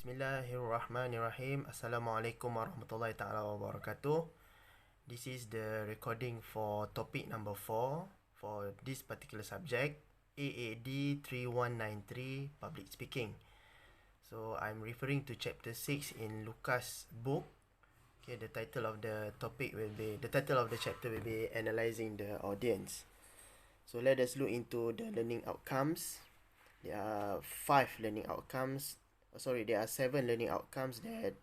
Bismillahirrahmanirrahim. Assalamualaikum warahmatullahi taala wabarakatuh. This is the recording for topic number 4 for this particular subject, AAD3193 public speaking. So I'm referring to chapter 6 in Lucas' book. Okay, the title of the chapter will be analyzing the audience. So let us look into the learning outcomes. There are 5 learning outcomes. There are 7 learning outcomes that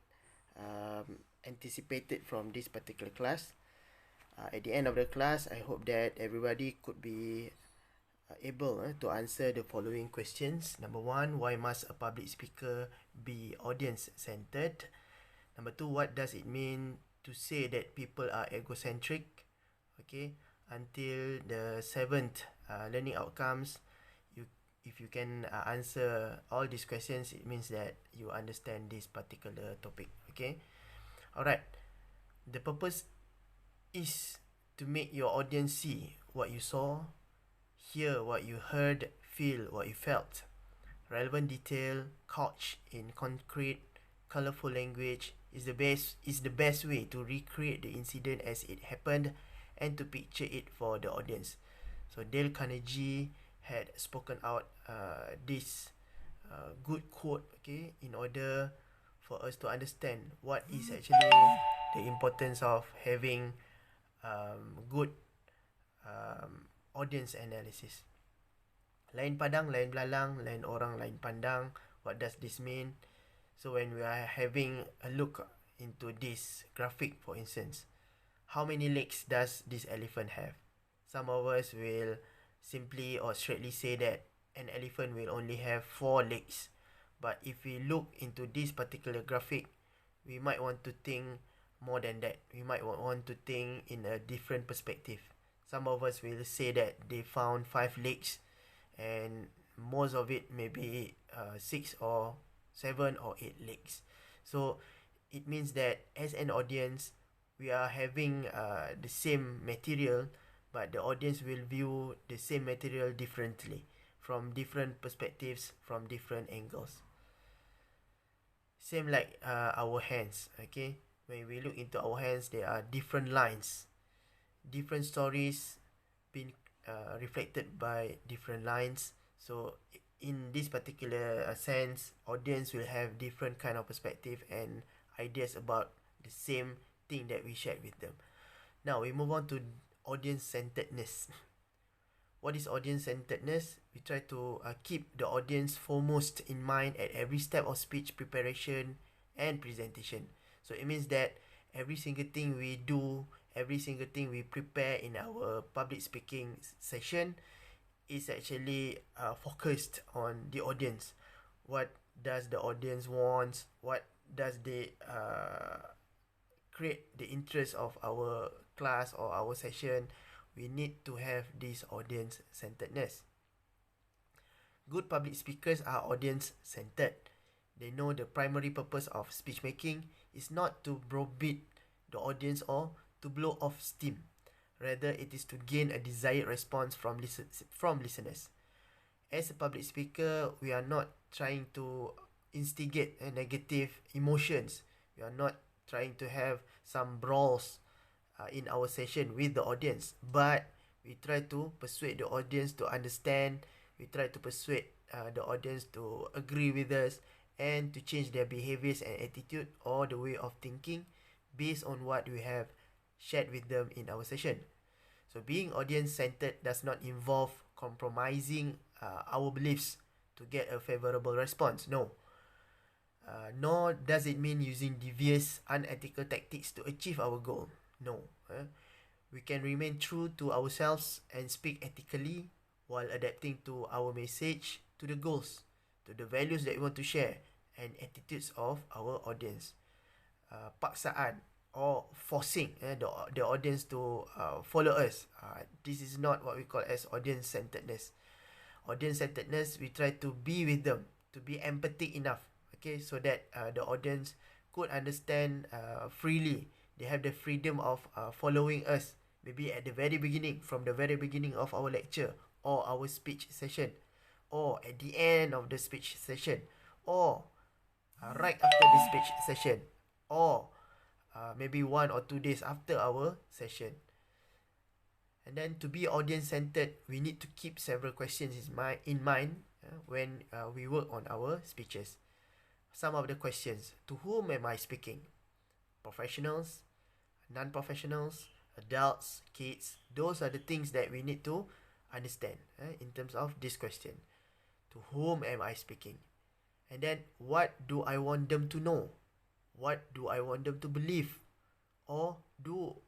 anticipated from this particular class. At the end of the class, I hope that everybody could be able to answer the following questions. Number 1, why must a public speaker be audience-centered? Number 2, what does it mean to say that people are egocentric? Okay, until the 7th learning outcomes, if you can answer all these questions, it means that you understand this particular topic. Okay, alright. The purpose is to make your audience see what you saw, hear what you heard, feel what you felt. Relevant detail couched in concrete, colorful language is the best way to recreate the incident as it happened and to picture it for the audience. So Dale Carnegie had spoken out this good quote, okay, in order for us to understand what is actually the importance of having good audience analysis. Lain padang, lain belalang, lain orang, lain pandang. What does this mean? So when we are having a look into this graphic, for instance, how many legs does this elephant have? Some of us will simply or straightly say that an elephant will only have 4 legs. But if we look into this particular graphic, we might want to think more than that. We might want to think in a different perspective. Some of us will say that they found 5 legs, and most of it may be 6 or 7 or 8 legs. So it means that as an audience, we are having the same material, but the audience will view the same material differently, from different perspectives, from different angles. Same like our hands, okay? When we look into our hands, there are different lines, different stories being reflected by different lines. So in this particular sense, audience will have different kind of perspective and ideas about the same thing that we shared with them. Now we move on to audience-centeredness. What is audience-centeredness? We try to keep the audience foremost in mind at every step of speech preparation and presentation. So it means that every single thing we do, every single thing we prepare in our public speaking session is actually focused on the audience. What does the audience want? What does they create the interest of our class or our session? We need to have this audience-centeredness. Good public speakers are audience-centered. They know the primary purpose of speech making is not to browbeat the audience or to blow off steam. Rather, it is to gain a desired response from listeners. As a public speaker, we are not trying to instigate negative emotions. We are not trying to have some brawls in our session with the audience, but we try to persuade the audience to understand. We try to persuade the audience to agree with us and to change their behaviors and attitude or the way of thinking based on what we have shared with them in our session. So being audience-centered does not involve compromising our beliefs to get a favorable response. No. Nor does it mean using devious, unethical tactics to achieve our goal. No. We can remain true to ourselves and speak ethically while adapting to our message, to the goals, to the values that we want to share, and attitudes of our audience. Paksaan or forcing the audience to follow us, this is not what we call as audience-centeredness. Audience-centeredness, we try to be with them, to be empathic enough, okay, so that the audience could understand freely. They have the freedom of following us, maybe at the very beginning, from the very beginning of our lecture or our speech session, or at the end of the speech session, or right after the speech session, or maybe 1 or 2 days after our session. And then to be audience-centered, we need to keep several questions in mind when we work on our speeches. Some of the questions: to whom am I speaking? Professionals, non-professionals, adults, kids. Those are the things that we need to understand in terms of this question. To whom am I speaking? And then, what do I want them to know? What do I want them to believe or do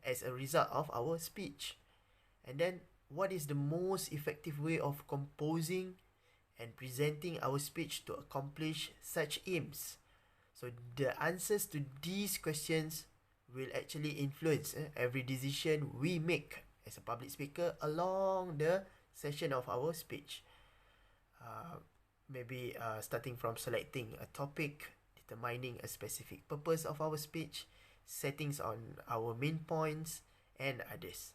as a result of our speech? And then, what is the most effective way of composing and presenting our speech to accomplish such aims? So the answers to these questions will actually influence every decision we make as a public speaker along the session of our speech. Maybe starting from selecting a topic, determining a specific purpose of our speech, settings on our main points, and others.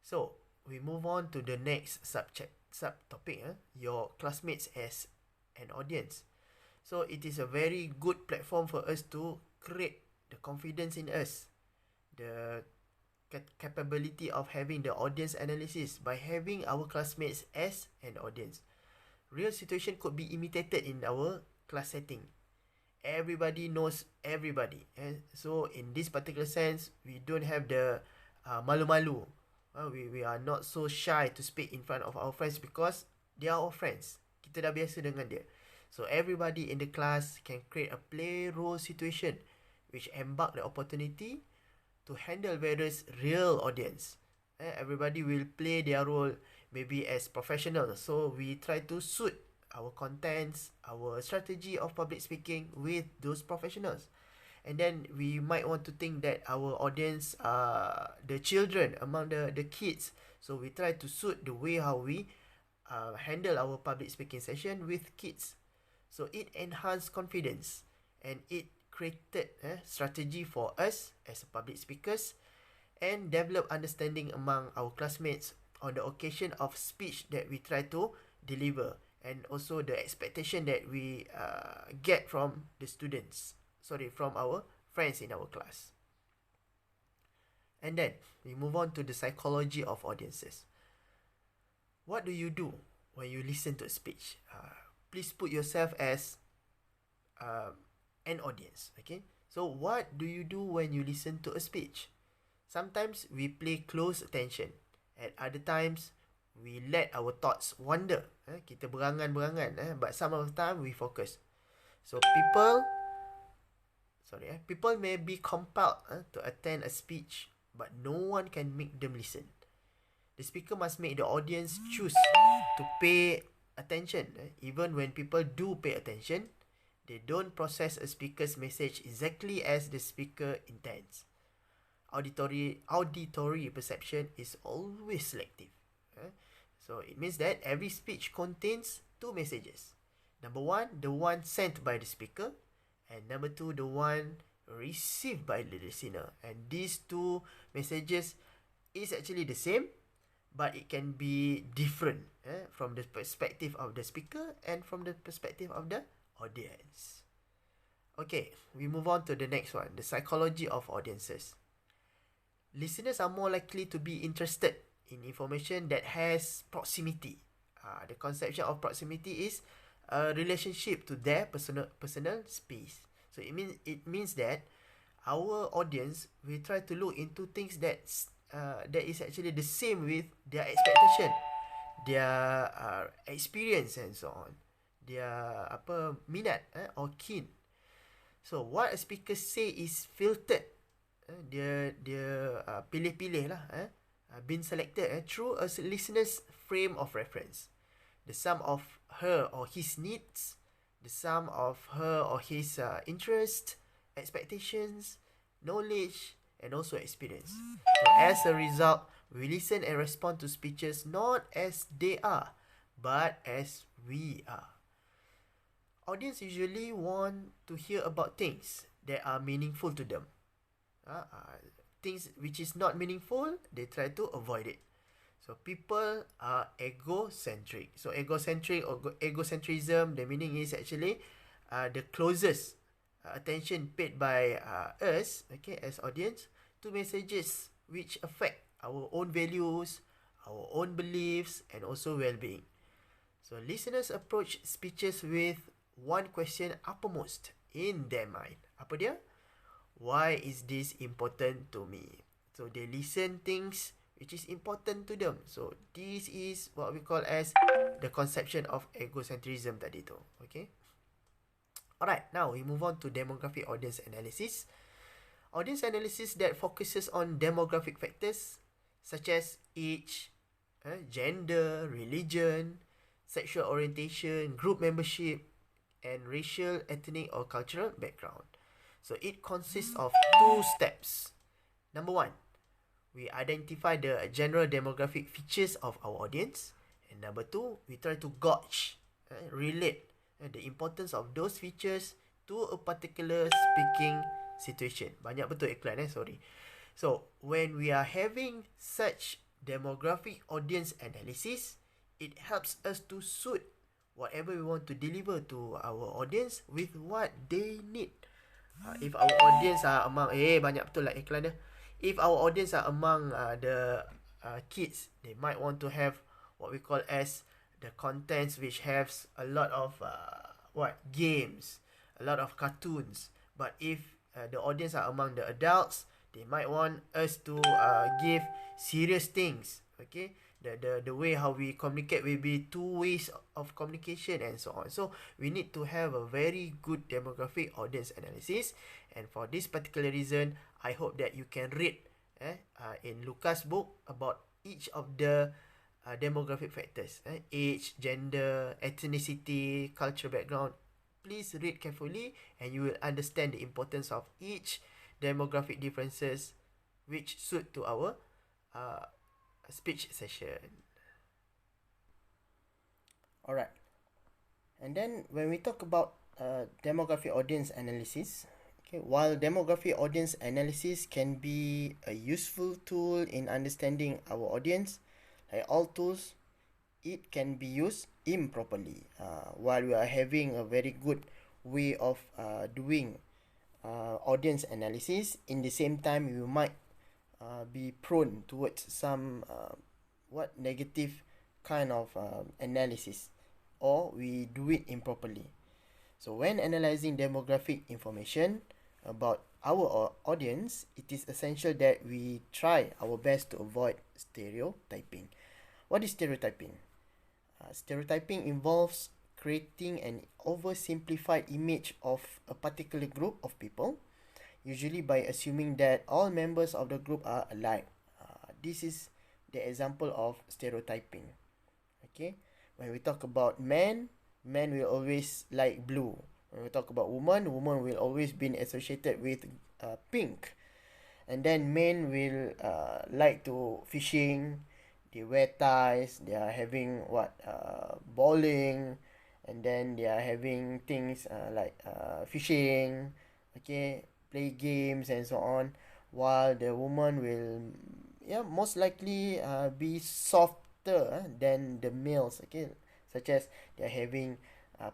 So we move on to the next subtopic, your classmates as an audience. So it is a very good platform for us to create the confidence in us, the capability of having the audience analysis by having our classmates as an audience. Real situation could be imitated in our class setting. Everybody knows everybody. So in this particular sense, we don't have the malu-malu. We are not so shy to speak in front of our friends because they are our friends. Kita dah biasa dengan dia. So everybody in the class can create a play role situation which embark the opportunity to handle various real audience. Everybody will play their role maybe as professionals. So we try to suit our contents, our strategy of public speaking with those professionals. And then we might want to think that our audience are the children among the kids. So we try to suit the way how we handle our public speaking session with kids. So it enhanced confidence and it created strategy for us as public speakers and develop understanding among our classmates on the occasion of speech that we try to deliver, and also the expectation that we get from the students, from our friends in our class. And then we move on to the psychology of audiences. What do you do when you listen to a speech? Please put yourself as an audience. Okay, so what do you do when you listen to a speech? Sometimes we pay close attention. At other times, we let our thoughts wander. Kita berangan-berangan. But some of the time, we focus. So people may be compelled to attend a speech, but no one can make them listen. The speaker must make the audience choose to pay attention. Even when people do pay attention, they don't process a speaker's message exactly as the speaker intends. Auditory perception is always selective. So it means that every speech contains two messages. Number one, the one sent by the speaker, and number two, the one received by the listener. And these two messages is actually the same, but it can be different from the perspective of the speaker and from the perspective of the audience. Okay, we move on to the next one, the psychology of audiences. Listeners are more likely to be interested in information that has proximity. The conception of proximity is a relationship to their personal space. So it means that our audience will try to look into things that is actually the same with their expectation, their experience and so on, their minat or keen. So what a speaker say is filtered. Dia pilih-pilih lah, been selected through a listener's frame of reference. The sum of her or his needs, the sum of her or his interest, expectations, knowledge, and also experience. So as a result, we listen and respond to speeches not as they are, but as we are. Audience usually want to hear about things that are meaningful to them. Things which is not meaningful, they try to avoid it. So people are egocentric. So egocentric or egocentrism, the meaning is actually the closest attention paid by us, okay, as audience, to messages which affect our own values, our own beliefs, and also well-being. So listeners approach speeches with one question uppermost in their mind. Apa dia? Why is this important to me? So they listen things which is important to them. So this is what we call as the conception of egocentrism tadi tu. Okay. Alright, now we move on to demographic audience analysis. Audience analysis that focuses on demographic factors such as age, gender, religion, sexual orientation, group membership, and racial, ethnic, or cultural background. So it consists of two steps. Number one, we identify the general demographic features of our audience. And number two, we try to gauge, relate the importance of those features to a particular speaking situation. Banyak betul iklan sorry. So when we are having such demographic audience analysis, it helps us to suit whatever we want to deliver to our audience with what they need. If our audience are among banyak betul lah iklan dia. If our audience are among the kids, they might want to have what we call as the contents which has a lot of games, a lot of cartoons. But if the audience are among the adults, they might want us to give serious things. Okay, the way how we communicate will be two ways of communication and so on. So we need to have a very good demographic audience analysis. And for this particular reason, I hope that you can read in Lucas' book about each of the demographic factors, age, gender, ethnicity, cultural background. Please read carefully and you will understand the importance of each demographic differences which suit to our speech session. Alright. And then when we talk about demographic audience analysis, okay, while demographic audience analysis can be a useful tool in understanding our audience, like all tools, it can be used improperly. While we are having a very good way of doing audience analysis, in the same time we might be prone towards some negative kind of analysis, or we do it improperly. So when analyzing demographic information about our audience, it is essential that we try our best to avoid stereotyping. What is stereotyping? Stereotyping involves creating an oversimplified image of a particular group of people, usually by assuming that all members of the group are alike. This is the example of stereotyping. Okay, when we talk about men will always like blue. When we talk about woman will always be associated with pink. And then men will like to fishing, they wear ties, they are having bowling, and then they are having things like fishing, okay, play games and so on, while the woman will most likely be softer than the males, okay, such as they are having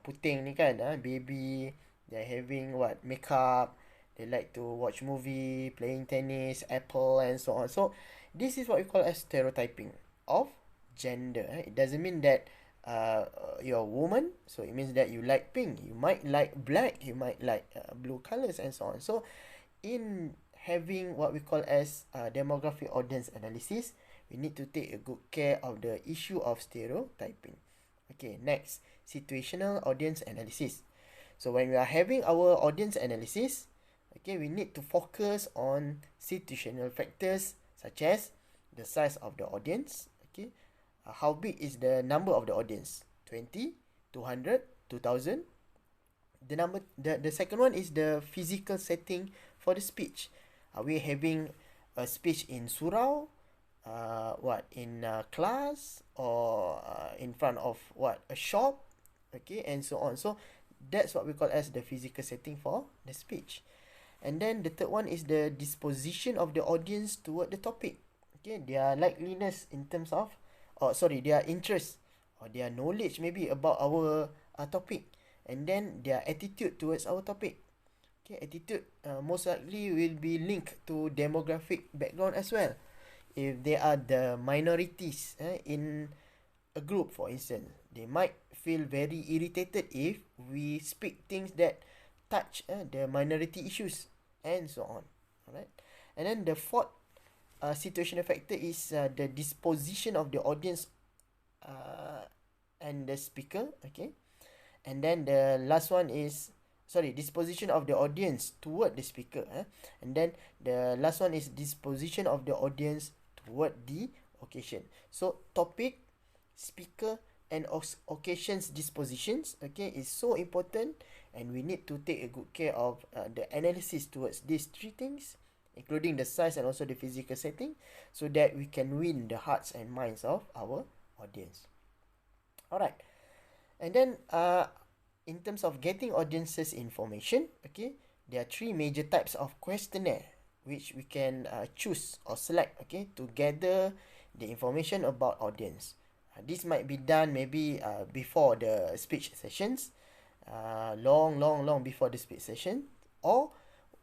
puting ni kan, baby, they are having makeup, they like to watch movie, playing tennis, apple and so on. So this is what we call as stereotyping of gender. It doesn't mean that you're a woman, so it means that you like pink, you might like black, you might like blue colors and so on. So in having what we call as demographic audience analysis, we need to take a good care of the issue of stereotyping. Okay, next, situational audience analysis. So when we are having our audience analysis, okay, we need to focus on situational factors such as the size of the audience, okay, how big is the number of the audience, 20, 200, 2000. The second one is the physical setting for the speech. Are we having a speech in surau, in class, or in front of a shop, okay, and so on. So that's what we call as the physical setting for the speech. And then the third one is the disposition of the audience toward the topic, okay, their likeliness in terms of their interest or their knowledge maybe about our topic, and then their attitude towards our topic. Okay, attitude most likely will be linked to demographic background as well. If they are the minorities in a group, for instance, they might feel very irritated if we speak things that touch the minority issues and so on. Alright, and then the fourth situational factor is the disposition of the audience and the speaker. Okay, and then the last one is disposition of the audience toward the speaker, and then the last one is disposition of the audience toward the occasion. So topic, speaker, and occasions dispositions, okay, is so important, and we need to take a good care of the analysis towards these three things, including the size and also the physical setting, so that we can win the hearts and minds of our audience. Alright, and then in terms of getting audiences information, okay, there are three major types of questionnaire which we can choose or select, okay, to gather the information about audience. This might be done maybe before the speech sessions, long before the speech session, or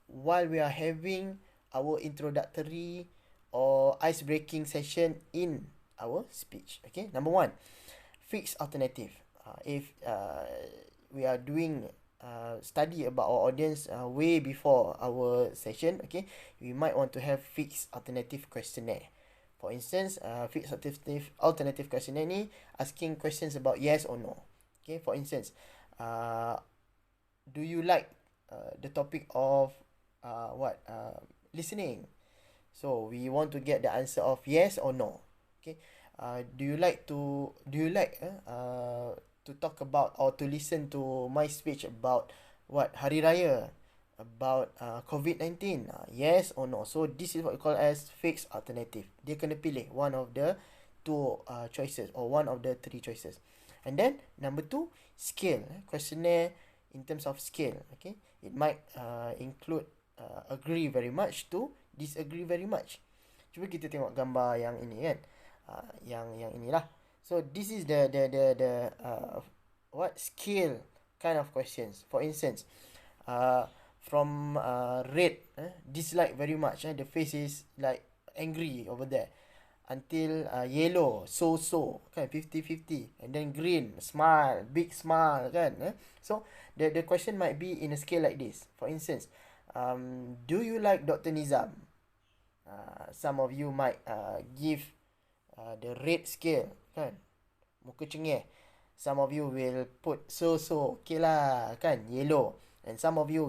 while we are having our introductory or ice-breaking session in our speech. Okay, number one, fixed alternative. If we are doing study about our audience way before our session, okay, we might want to have fixed alternative questionnaire. For instance, fixed alternative questionnaire ni asking questions about yes or no. Okay, for instance, do you like the topic of listening? So we want to get the answer of yes or no. Okay, do you like to talk about or to listen to my speech about Hari Raya, about COVID-19, yes or no? So this is what we call as fixed alternative. Dia kena pilih one of the two choices or one of the three choices. And then number two, scale. Questionnaire in terms of scale. Okay, it might include agree very much to disagree very much. Cuba kita tengok gambar yang ini kan, yang inilah. So this is the scale kind of questions. For instance, from red, dislike very much, the face is like angry over there, until yellow, so kan, 50-50, and then green, smile, big smile kan. So the question might be in a scale like this. For instance, do you like Dr. Nizam? Some of you might give the red scale kan, muka cengih. Some of you will put so okay lah kan, yellow. And some of you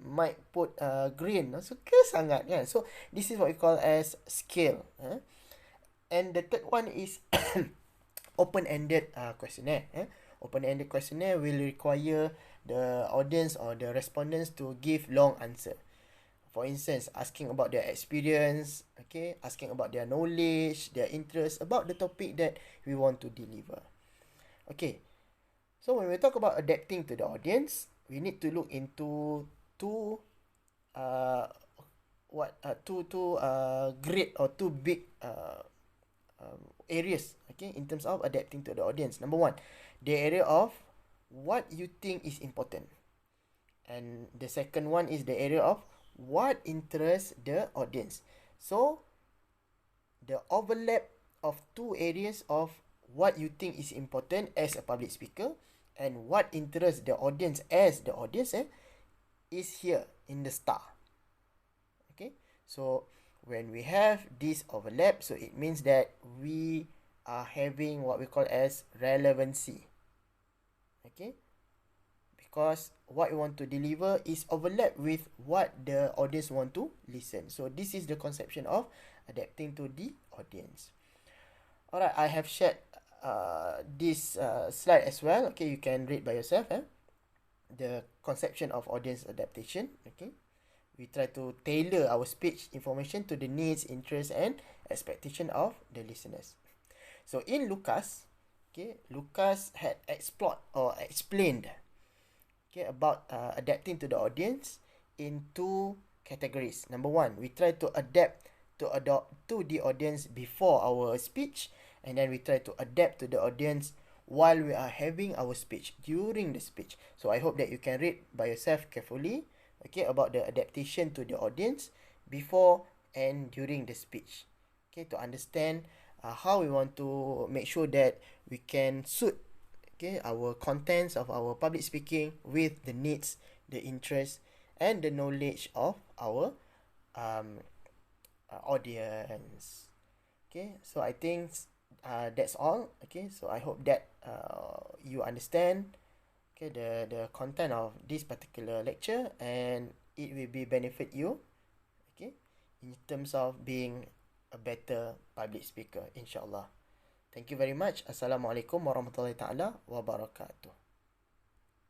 might put green, suka sangat kan. So this is what we call as scale. And the third one is open-ended questionnaire. Open-ended questionnaire will require the audience or the respondents to give long answer. For instance, asking about their experience, okay, asking about their knowledge, their interest about the topic that we want to deliver. Okay, so when we talk about adapting to the audience, we need to look into two great or two big areas, okay, in terms of adapting to the audience. Number one, the area of what you think is important, and the second one is the area of what interests the audience. So the overlap of two areas of what you think is important as a public speaker and what interests the audience as the audience is here in the star. Okay, so when we have this overlap, so it means that we are having what we call as relevancy. Okay, because what we want to deliver is overlap with what the audience want to listen. So this is the conception of adapting to the audience. Alright, I have shared this slide as well. Okay, you can read by yourself. The conception of audience adaptation. Okay, we try to tailor our speech information to the needs, interests, and expectation of the listeners. So in Lucas, okay, Lucas had explored or explained, okay, about adapting to the audience in two categories. Number one, we try to adapt to the audience before our speech, and then we try to adapt to the audience while we are having our speech, during the speech. So I hope that you can read by yourself carefully, okay, about the adaptation to the audience before and during the speech, okay, to understand how we want to make sure that we can suit, okay, our contents of our public speaking with the needs, the interests, and the knowledge of our um, audience. Okay, so I think that's all. Okay, so I hope that you understand, okay, the content of this particular lecture, and it will be benefit you, okay, in terms of being a better public speaker, inshallah. Thank you very much. Assalamualaikum warahmatullahi taala wabarakatuh.